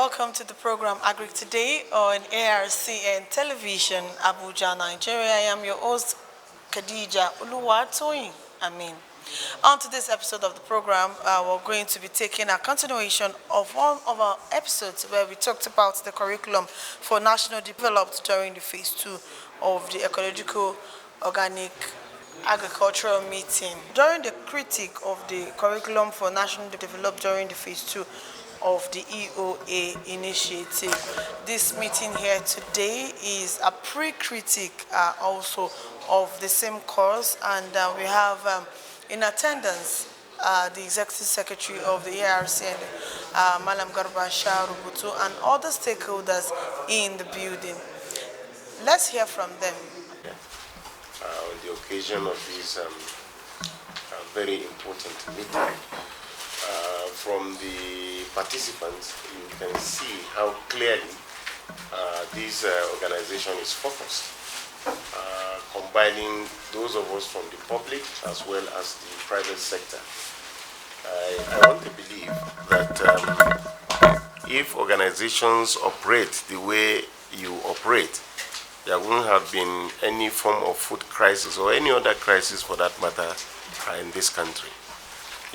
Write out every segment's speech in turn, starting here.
welcome to the program Agric today on ARCN Television, Abuja, Nigeria. I am your host, Khadija Uluwatoyin. On today's episode of the program, we're going to be taking a continuation of one of our episodes where we talked about the curriculum for national developed during the phase 2 of the ecological organic agricultural meeting. During the critique of the curriculum for national developed during the phase 2 of the EOA initiative, this meeting here today is a pre-critique also of the same course, and we have in attendance the Executive Secretary of the ARC, and Malam Garba Shah Rubutu, and other stakeholders in the building. Let's hear from them. On the occasion of this very important meeting. From the participants, you can see how clearly this organization is focused, combining those of us from the public as well as the private sector. I want to believe that if organizations operate the way you operate, there wouldn't have been any form of food crisis or any other crisis for that matter in this country.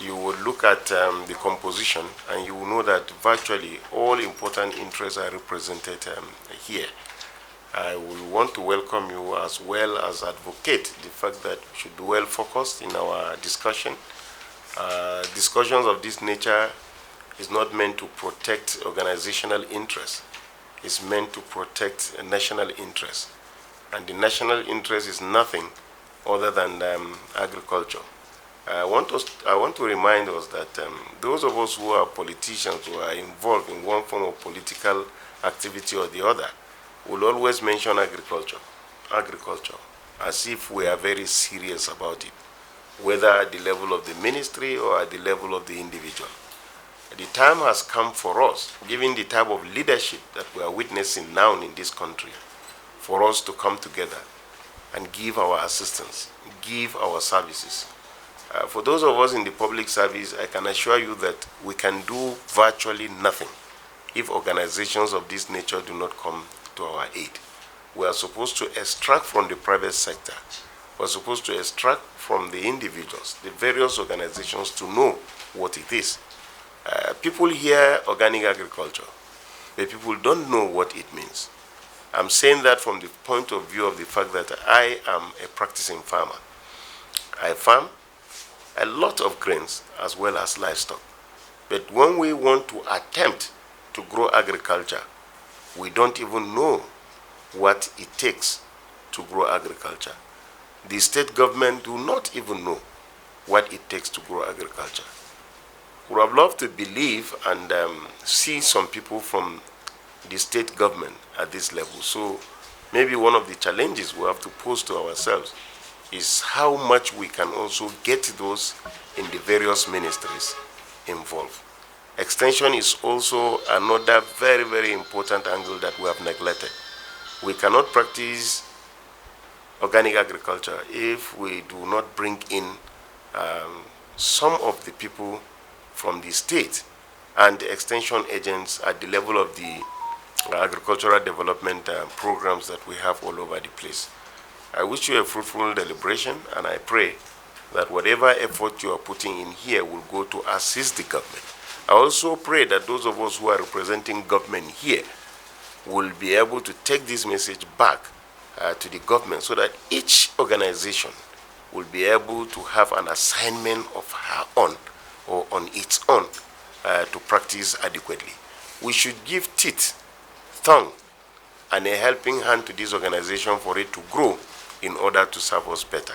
You will look at the composition and you will know that virtually all important interests are represented here. I will want to welcome you as well as advocate the fact that we should be well focused in our discussion. Discussions of this nature is not meant to protect organizational interests. It's meant to protect a national interest. And the national interest is nothing other than agriculture. I want to remind us that those of us who are politicians, who are involved in one form of political activity or the other, will always mention agriculture, as if we are very serious about it, whether at the level of the ministry or at the level of the individual. The time has come for us, given the type of leadership that we are witnessing now in this country, for us to come together and give our assistance, give our services. For those of us in the public service, I can assure you that we can do virtually nothing if organizations of this nature do not come to our aid. We are supposed to extract from the private sector. We are supposed to extract from the individuals, the various organizations, to know what it is. People hear organic agriculture, but people don't know what it means. I'm saying that from the point of view of the fact that I am a practicing farmer. I farm a lot of grains as well as livestock. But when we want to attempt to grow agriculture, we don't even know what it takes to grow agriculture. The state government do not even know what it takes to grow agriculture. We would have loved to believe and see some people from the state government at this level. So maybe one of the challenges we have to pose to ourselves is how much we can also get those in the various ministries involved. Extension is also another very, very important angle that we have neglected. We cannot practice organic agriculture if we do not bring in some of the people from the state and the extension agents at the level of the agricultural development programs that we have all over the place. I wish you a fruitful deliberation, and I pray that whatever effort you are putting in here will go to assist the government. I also pray that those of us who are representing government here will be able to take this message back to the government so that each organization will be able to have an assignment of her own or on its own to practice adequately. We should give teeth, tongue, and a helping hand to this organization for it to grow in order to serve us better.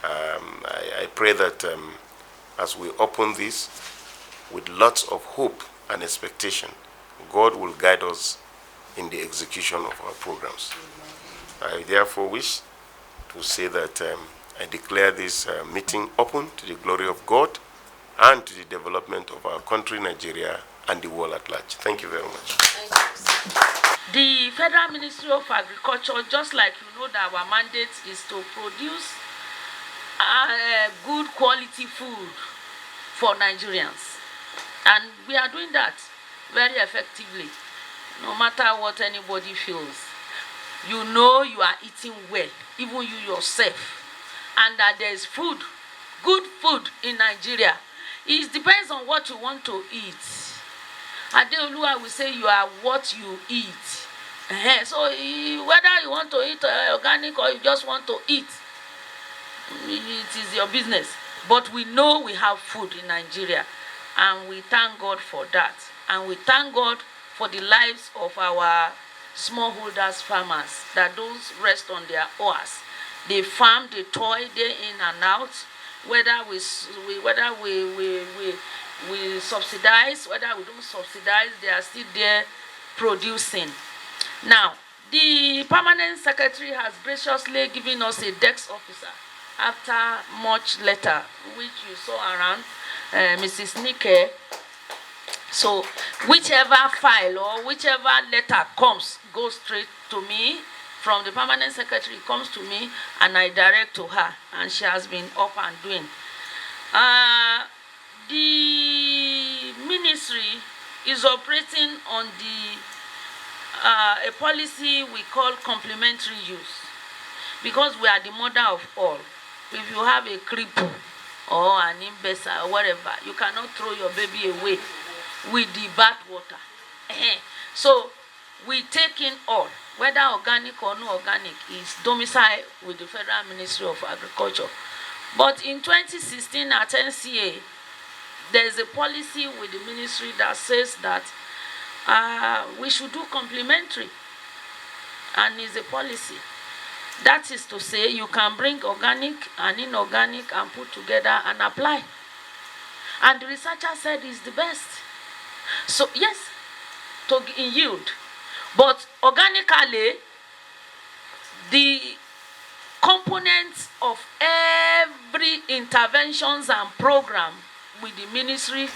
I pray that as we open this with lots of hope and expectation, God will guide us in the execution of our programs. I therefore wish to say that I declare this meeting open to the glory of God and to the development of our country, Nigeria, and the world at large. Thank you very much. The Federal Ministry of Agriculture, just like you know that our mandate is to produce good quality food for Nigerians. And we are doing that. very effectively, no matter what anybody feels. You know you are eating well, even you yourself, and that there is food, good food in Nigeria. It depends on what you want to eat. Adeoluwa will say you are what you eat. So whether you want to eat organic or you just want to eat, it is your business. But we know we have food in Nigeria, and we thank God for that. And we thank God for the lives of our smallholders farmers, that those rest on their oars. They farm, they toil day in and out, whether we subsidize, whether we don't subsidize, they are still there producing. Now, the permanent secretary has graciously given us a desk officer after much letter, which you saw around, Mrs. Nike. So whichever file or whichever letter goes straight to me from the permanent secretary, comes to me and I direct to her, and she has been up and doing. The ministry is operating on a policy we call complementary use, because we are the mother of all. If you have a cripple or an imbecile or whatever, you cannot throw your baby away with the bad water. So we take in all, whether organic or no organic, is domiciled with the Federal Ministry of Agriculture. But in 2016 at NCA, there is a policy with the ministry that says that we should do complementary, and is a policy. That is to say, you can bring organic and inorganic and put together and apply. And the researcher said it's the best. So yes, to in yield. But organically, the components of every interventions and program with the ministry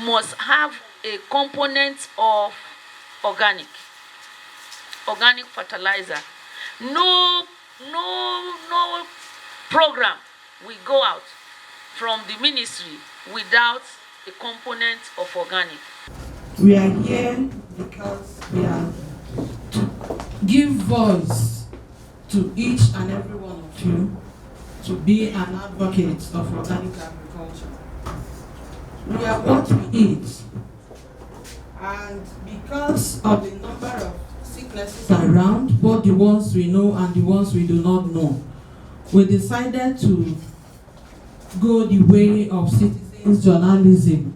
must have a component of organic fertilizer. No program will go out from the ministry without a component of organic. We are here because we are to give voice to each and every one of you to be an advocate of organic agriculture. We are what we eat, and because of the number of sicknesses around, both the ones we know and the ones we do not know, we decided to go the way of citizens journalism.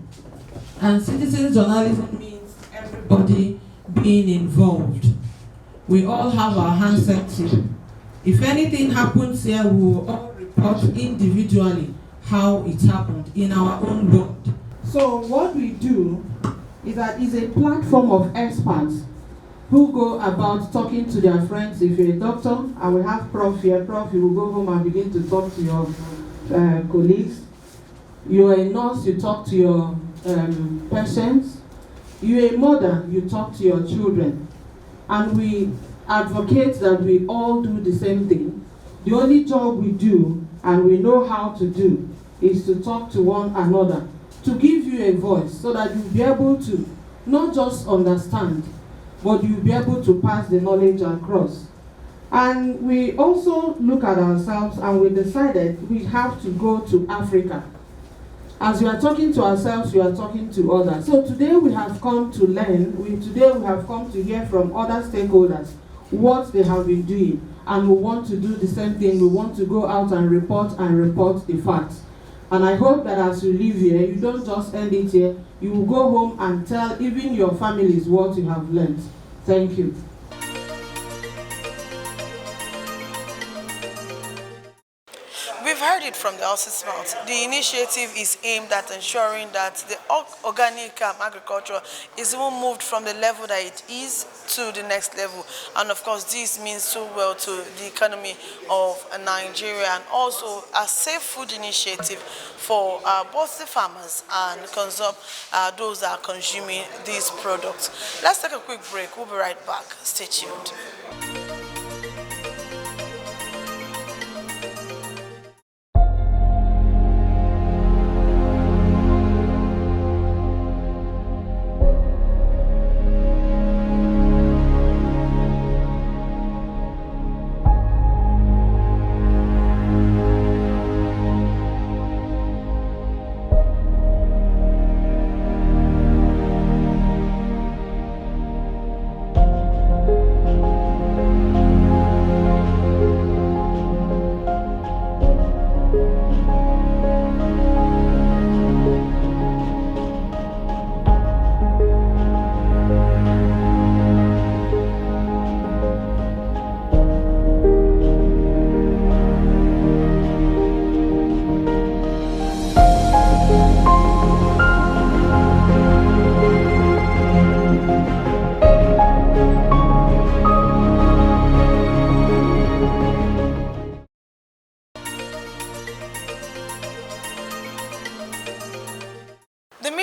And citizens journalism means everybody being involved. We all have our hands set. If anything happens here, we will all report individually how it happened in our own word. So what we do is that it's a platform of experts who go about talking to their friends. If you're a doctor, I will have Prof here. Prof, you will go home and begin to talk to your colleagues. You're a nurse, you talk to your patients. You're a mother, you talk to your children. And we advocate that we all do the same thing. The only job we do, and we know how to do, is to talk to one another, to give you a voice, so that you'll be able to not just understand, but you'll be able to pass the knowledge across. And we also look at ourselves, and we decided we have to go to Africa. As we are talking to ourselves, we are talking to others. So today we have come to learn, today we have come to hear from other stakeholders what they have been doing. And we want to do the same thing. We want to go out and report the facts. And I hope that as you leave here, you don't just end it here. You will go home and tell even your families what you have learned. Thank you. We've heard it from the horse's mouth. The initiative is aimed at ensuring that the organic agriculture is even moved from the level that it is to the next level. And of course, this means so well to the economy of Nigeria, and also a safe food initiative for both the farmers and those that are consuming these products. Let's take a quick break. We'll be right back. Stay tuned.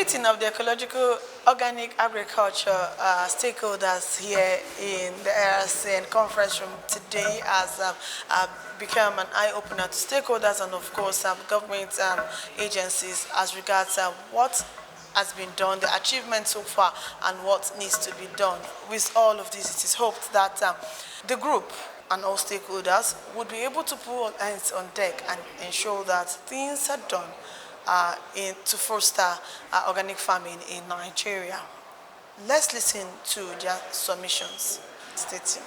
meeting of the ecological organic agriculture stakeholders here in the ARC and conference room today has become an eye-opener to stakeholders and of course government agencies as regards what has been done, the achievement so far, and what needs to be done. With all of this, it is hoped that the group and all stakeholders would be able to put all hands on deck and ensure that things are done to foster organic farming in Nigeria. Let's listen to their submissions. Stay tuned.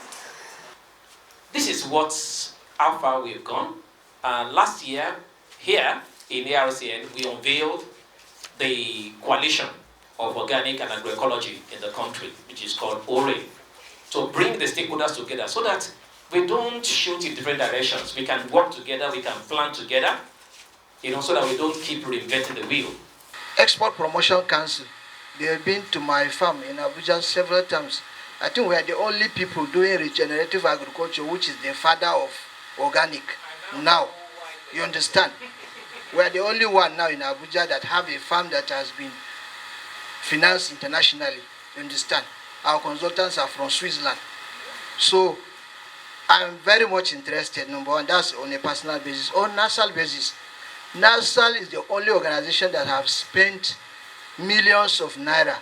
This is how far we've gone. Last year, here in ARCN, we unveiled the coalition of organic and agroecology in the country, which is called ORE, to bring the stakeholders together so that we don't shoot in different directions. We can work together, we can plan together, so that we don't keep reinventing the wheel. Export Promotion Council, they have been to my farm in Abuja several times. I think we are the only people doing regenerative agriculture, which is the father of organic. Now, you understand? We are the only one now in Abuja that have a farm that has been financed internationally. You understand? Our consultants are from Switzerland. So I'm very much interested, number one, that's on a personal basis. On national basis, NASAL is the only organization that have spent millions of naira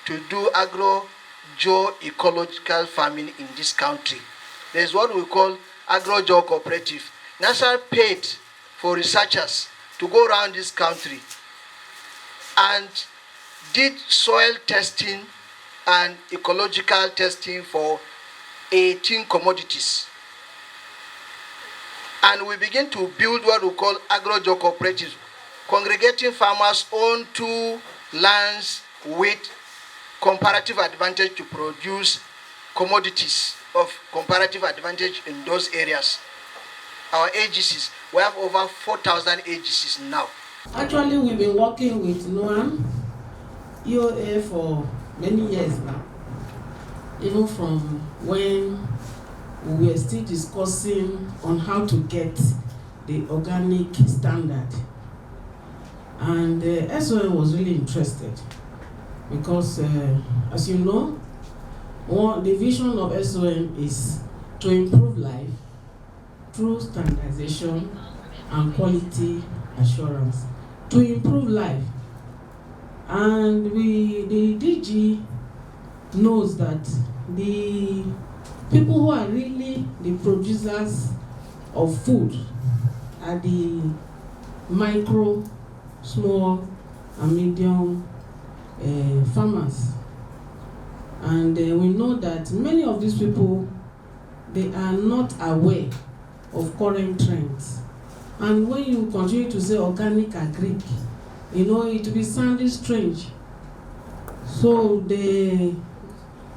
to do agro-ecological farming in this country. There's what we call agro-geo cooperative. NASAL paid for researchers to go around this country and did soil testing and ecological testing for 18 commodities. And we begin to build what we call agro-geo cooperatives, congregating farmers onto lands with comparative advantage to produce commodities of comparative advantage in those areas. Our AGCs, we have over 4,000 AGCs now. Actually, we've been working with NOAM, EOA for many years now. Even from when we were still discussing on how to get the organic standard. And SOM was really interested because, as you know, the vision of SOM is to improve life through standardization and quality assurance. To improve life. And the DG knows that the people who are really the producers of food are the micro, small, and medium farmers. And we know that many of these people, they are not aware of current trends. And when you continue to say organic agric, it will be sounding strange. So the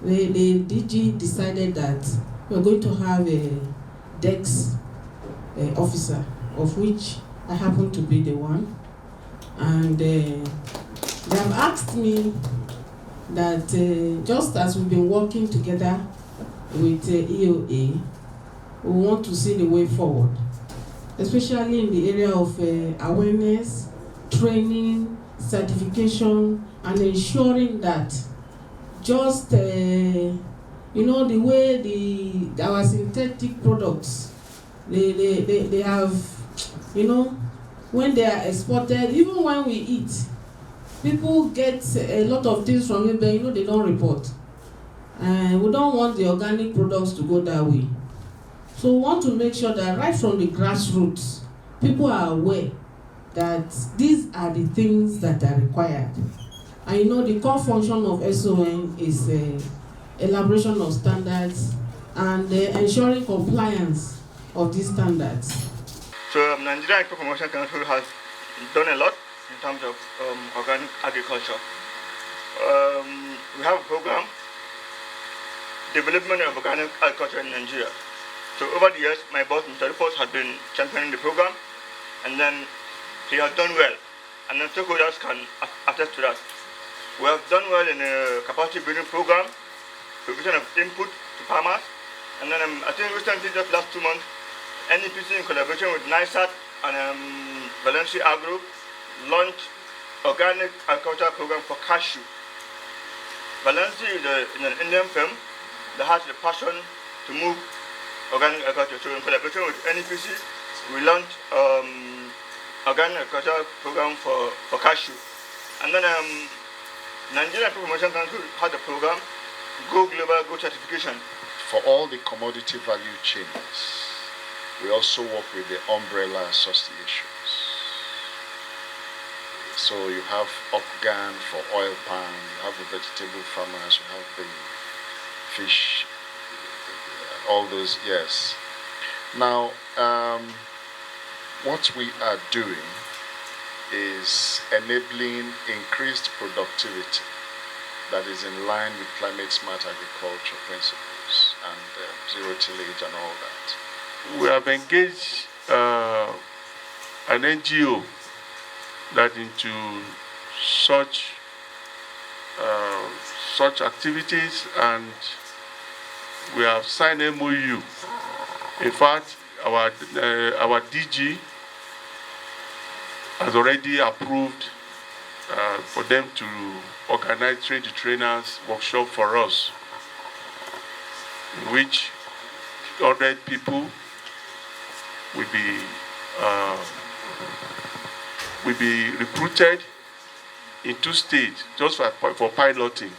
DG decided that we're going to have a DEX officer, of which I happen to be the one. And they have asked me that just as we've been working together with EOA, we want to see the way forward, especially in the area of awareness, training, certification, and ensuring that just the way our synthetic products they have, when they are exported, even when we eat, people get a lot of things from it, but they don't report. And we don't want the organic products to go that way. So we want to make sure that right from the grassroots, people are aware that these are the things that are required. And the core function of SON is elaboration of standards and ensuring compliance of these standards. So Nigerian Agric Promotion Council has done a lot in terms of organic agriculture. We have a program, development of organic agriculture in Nigeria. So over the years, my boss, Mr. Rufus, has been championing the program, and then he has done well, and then stakeholders can attest to that. We have done well in a capacity building program, provision of input to farmers, and then I think recently, just last 2 months, NEPC in collaboration with NISAT and Valencia Agro launched organic agriculture program for cashew. Valency is an Indian firm that has the passion to move organic agriculture. So in collaboration with NEPC, we launched organic agriculture program for cashew. And then Nigerian Promotion Council had a program, Go Global, Go Certification. For all the commodity value chains, we also work with the umbrella associations. So you have Upgan for oil palm, you have the vegetable farmers, you have the fish, all those, yes. Now, what we are doing is enabling increased productivity that is in line with climate smart agriculture principles and zero tillage and all that. We have engaged an NGO that into such activities, and we have signed MOU. In fact, our DG has already approved for them to organize train-the-trainers workshop for us, in which 100 people will be recruited in 2 states just for piloting.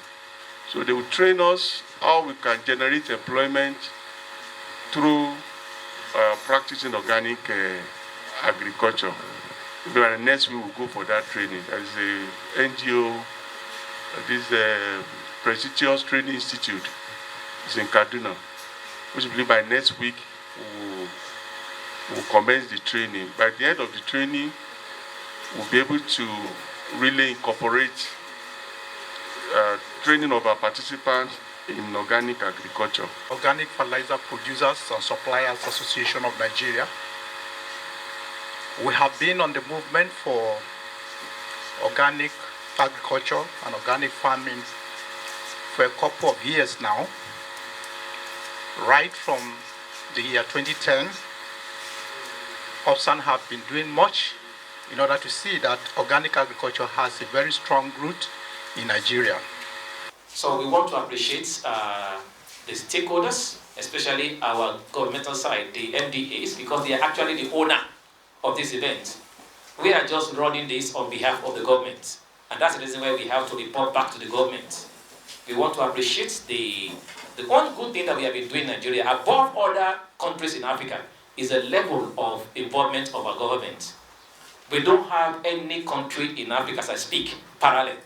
So they will train us how we can generate employment through practicing organic agriculture. Maybe next week we'll go for that training. There is a NGO, this prestigious training institute. It's in Kaduna, which I believe by next week we'll commence the training. By the end of the training, we'll be able to really incorporate training of our participants in organic agriculture. Organic Fertilizer Producers and Suppliers Association of Nigeria. We have been on the movement for organic agriculture and organic farming for a couple of years now. Right from the year 2010, OPSAN have been doing much in order to see that organic agriculture has a very strong root in Nigeria. So we want to appreciate the stakeholders, especially our governmental side, the MDAs, because they are actually the owner of this event. We are just running this on behalf of the government, and that's the reason why we have to report back to the government. We want to appreciate the one good thing that we have been doing in Nigeria, above other countries in Africa, is the level of involvement of our government. We don't have any country in Africa, as I speak, parallel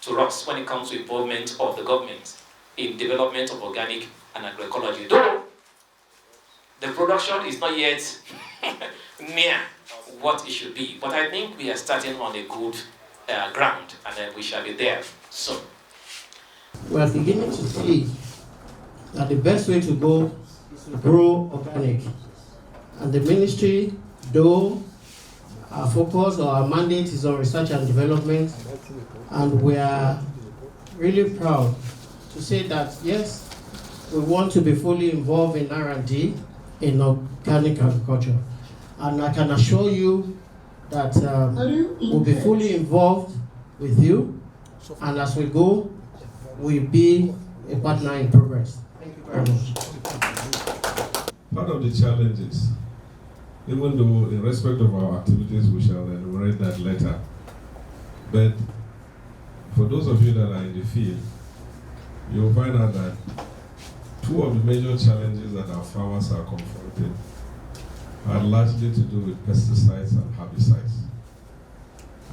to us when it comes to involvement of the government in development of organic and agroecology. Though the production is not yet near what it should be, but I think we are starting on a good ground, and we shall be there soon. We are beginning to see that the best way to go is to grow organic. And the ministry, though our focus or our mandate is on research and development, and we are really proud to say that, yes, we want to be fully involved in R&D in organic agriculture. And I can assure you that we'll be fully involved with you, and as we go, we'll be a partner in progress. Thank you very much. Part of the challenges, even though in respect of our activities we shall enumerate that later, but for those of you that are in the field, you'll find out that 2 of the major challenges that our farmers are confronting are largely to do with pesticides and herbicides,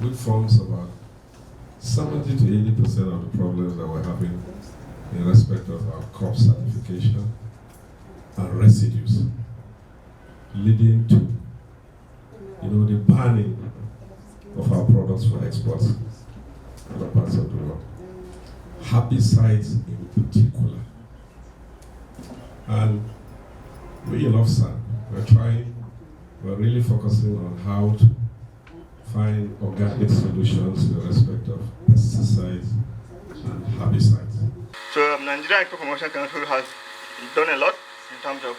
which forms about 70 to 80% of the problems that we're having in respect of our crop certification and residues, leading to, the banning of our products for exports in other parts of the world. Herbicides in particular. And we in OPSAN, we're really focusing on how to find organic solutions in respect of pesticides and herbicides. So Nigerian Agric Promotion Council has done a lot in terms of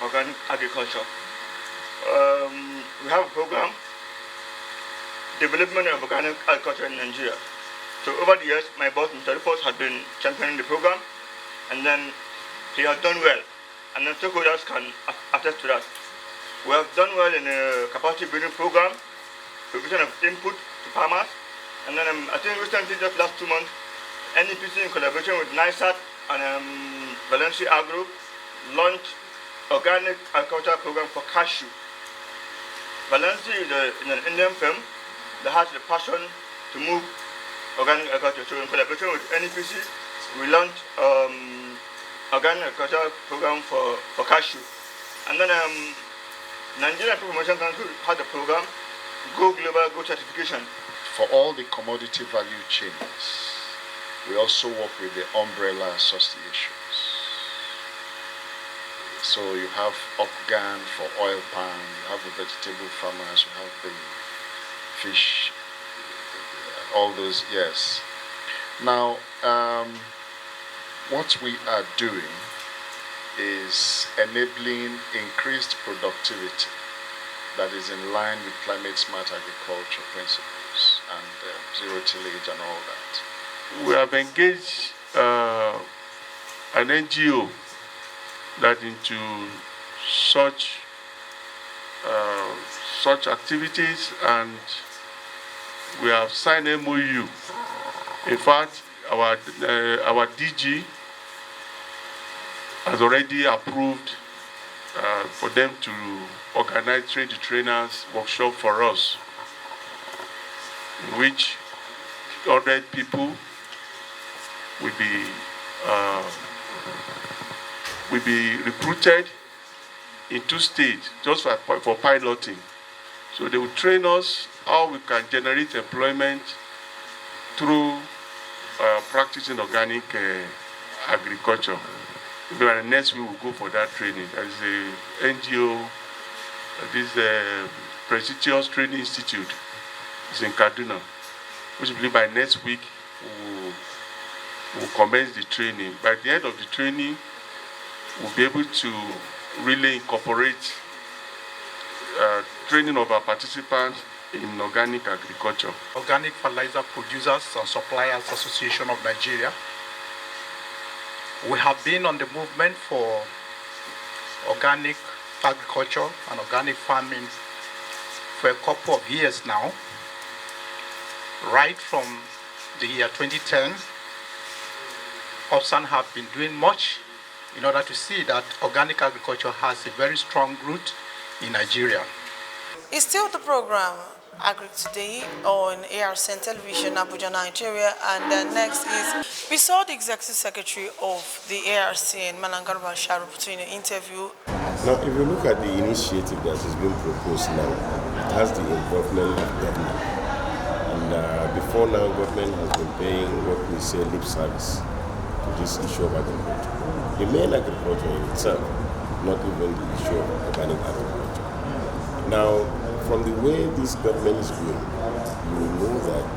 organic agriculture. We have a program, development of organic agriculture in Nigeria. So over the years, my boss, Mr. Rufus, had been championing the program, and then he has done well. And then stakeholders can attest to that. We have done well in a capacity building program, provision of input to farmers, and then I think recently, just last 2 months, NEPC in collaboration with NISAT and Valencia Agro launched organic agriculture program for cashew. Valencia is an Indian firm that has the passion to move organic agriculture. So in collaboration with NEPC, we launched organic agriculture program for cashew. And then Nigerian Promotion Council has a program, Go Global, Go Certification. For all the commodity value chains, we also work with the umbrella associations. So you have Upgan for oil palm, you have the vegetable farmers, you have the fish, all those, yes. Now, what we are doing is enabling increased productivity that is in line with climate smart agriculture principles and zero tillage and all that. We have engaged an NGO that into such activities, and we have signed MOU. In fact, our DG has already approved for them to organize trade trainers workshop for us, in which 100 people will be recruited in 2 states just for piloting. So they will train us how we can generate employment through practicing organic agriculture. But next we will go for that training. There is a NGO, this prestigious training institute. It's in Kaduna, which will be by next week we'll commence the training. By the end of the training, we'll be able to really incorporate training of our participants in organic agriculture. Organic Fertilizer Producers and Suppliers Association of Nigeria. We have been on the movement for organic agriculture and organic farming for a couple of years now. Right from the year 2010, OPSAN have been doing much in order to see that organic agriculture has a very strong root in Nigeria. It's still the program Agric Today on ARCN Television, Abuja, Nigeria, and next is we saw the Executive Secretary of the ARCN, Manangarba Sharup, in an interview. Now, if you look at the initiative that is being proposed now, it has the involvement of government. And before now, government has been paying what we say lip service to this issue of agriculture. The main agriculture in itself, not even the issue of organic agriculture. Now, from the way this government is doing, you know that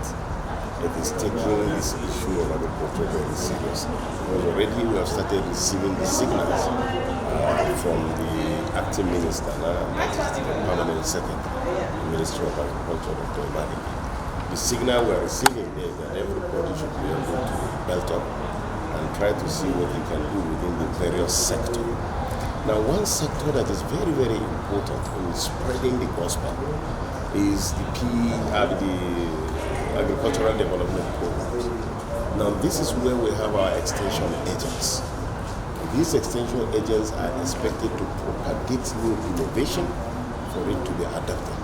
it is taking this issue of agriculture very seriously. Because already we have started receiving the signals from the acting minister, that is the permanent secretary, the Ministry of Agriculture, Dr. Imani. The signal we are receiving is that everybody should be able to belt up and try to see what they can do within the various sectors. Now, one sector that is very, very important in spreading the gospel is the agricultural development programs. Now, this is where we have our extension agents. These extension agents are expected to propagate new innovation for it to be adopted.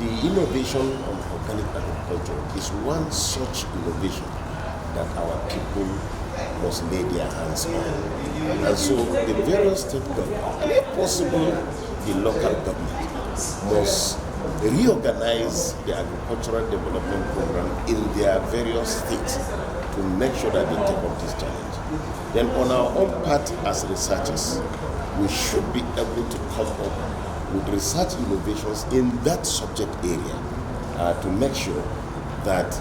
The innovation of organic agriculture is one such innovation that our people must lay their hands on. And so the various state governments, and if possible, the local government, must reorganize the agricultural development program in their various states to make sure that they take up this challenge. Then on our own part as researchers, we should be able to come up with research innovations in that subject area to make sure that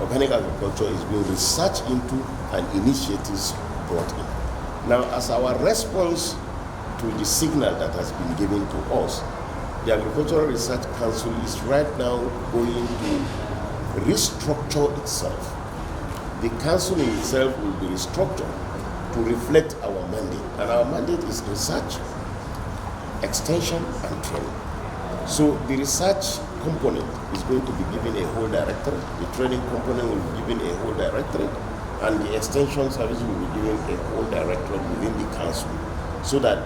organic agriculture is being researched into and initiatives brought in. Now, as our response to the signal that has been given to us, the Agricultural Research Council is right now going to restructure itself. The council in itself will be restructured to reflect our mandate. And our mandate is research, extension, and training. So the research component is going to be given a whole directorate, the training component will be given a whole directorate, and the extension service will be given a whole directorate within the council, so that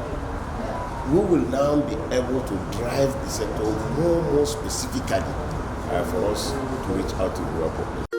we will now be able to drive the sector more specifically for us to reach out to the rural population.